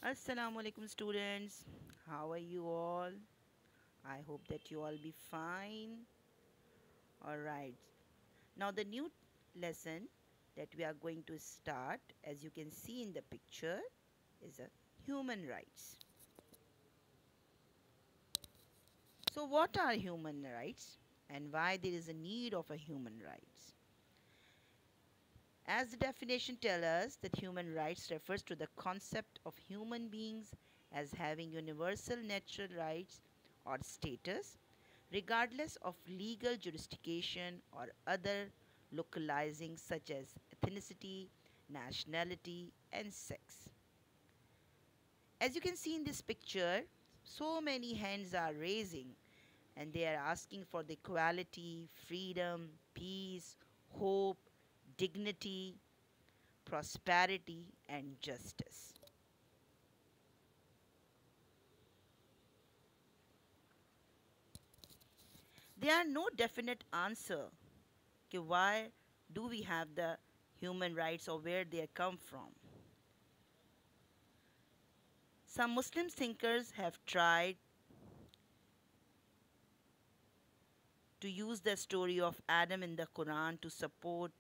Assalamu alaikum students. How are you all? I hope that you all be fine. All right. Now the new lesson that we are going to start, as you can see in the picture, is a human rights. So what are human rights and why there is a need of a human rights? As the definition tells us that human rights refers to the concept of human beings as having universal natural rights or status regardless of legal jurisdiction or other localizing such as ethnicity, nationality and sex. As you can see in this picture, so many hands are raising and they are asking for the equality, freedom, peace, hope, dignity, prosperity and justice. There are no definite answer कि why do we have the human rights or where they come from. Some Muslim thinkers have tried to use the story of Adam in the Quran to support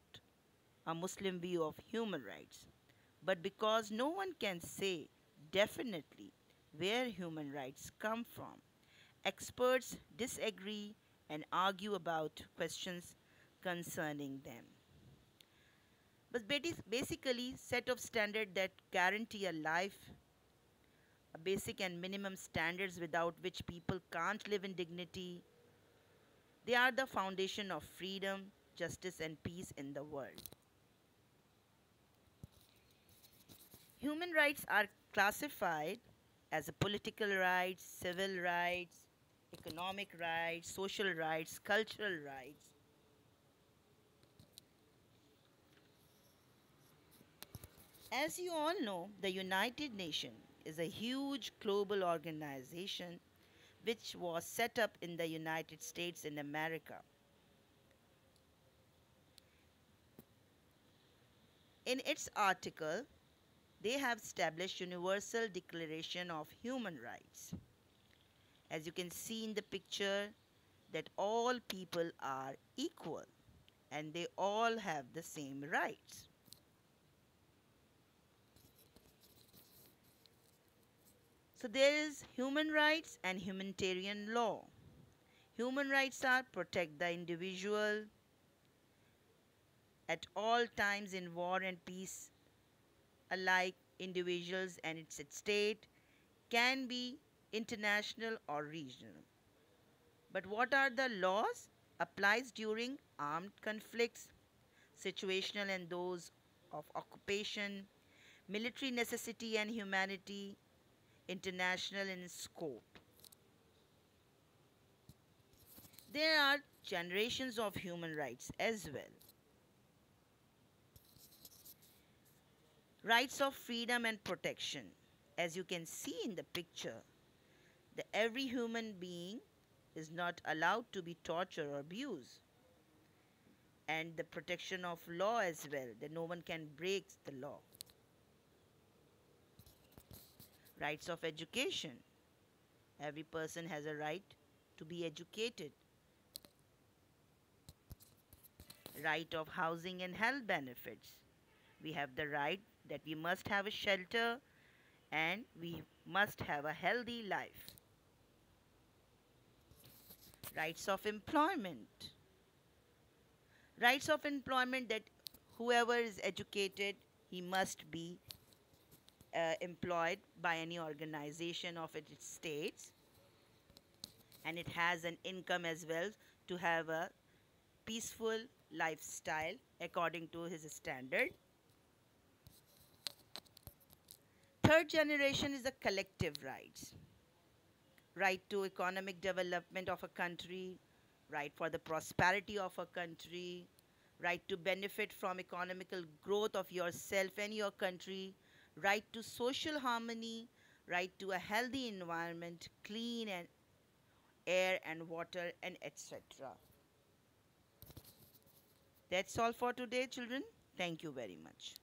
a Muslim view of human rights. But because no one can say definitely where human rights come from, experts disagree and argue about questions concerning them. But basically set of standards that guarantee a life, a basic and minimum standards without which people can't live in dignity. They are the foundation of freedom, justice and peace in the world. Human rights are classified as a political rights, civil rights, economic rights, social rights, cultural rights. As you all know, the United Nations is a huge global organization which was set up in the United States in America. In its article, they have established Universal Declaration of Human Rights. As you can see in the picture, that all people are equal and they all have the same rights. So there is human rights and humanitarian law. Human rights are protect the individual at all times in war and peace alike. Individuals and its state can be international or regional. But what are the laws? Applies during armed conflicts, situational and those of occupation, military necessity and humanity, international in scope. There are generations of human rights as well. Rights of freedom and protection. As you can see in the picture, that every human being is not allowed to be tortured or abused. And the protection of law as well, that no one can break the law. Rights of education. Every person has a right to be educated. Right of housing and health benefits. We have the right that we must have a shelter and we must have a healthy life. Rights of employment. Rights of employment, that whoever is educated, he must be employed by any organization of its states, and it has an income as well to have a peaceful lifestyle according to his standard. Third generation is the collective rights. Right to economic development of a country, right for the prosperity of a country, right to benefit from economical growth of yourself and your country, right to social harmony, right to a healthy environment, clean and air and water and etc. That's all for today, children. Thank you very much.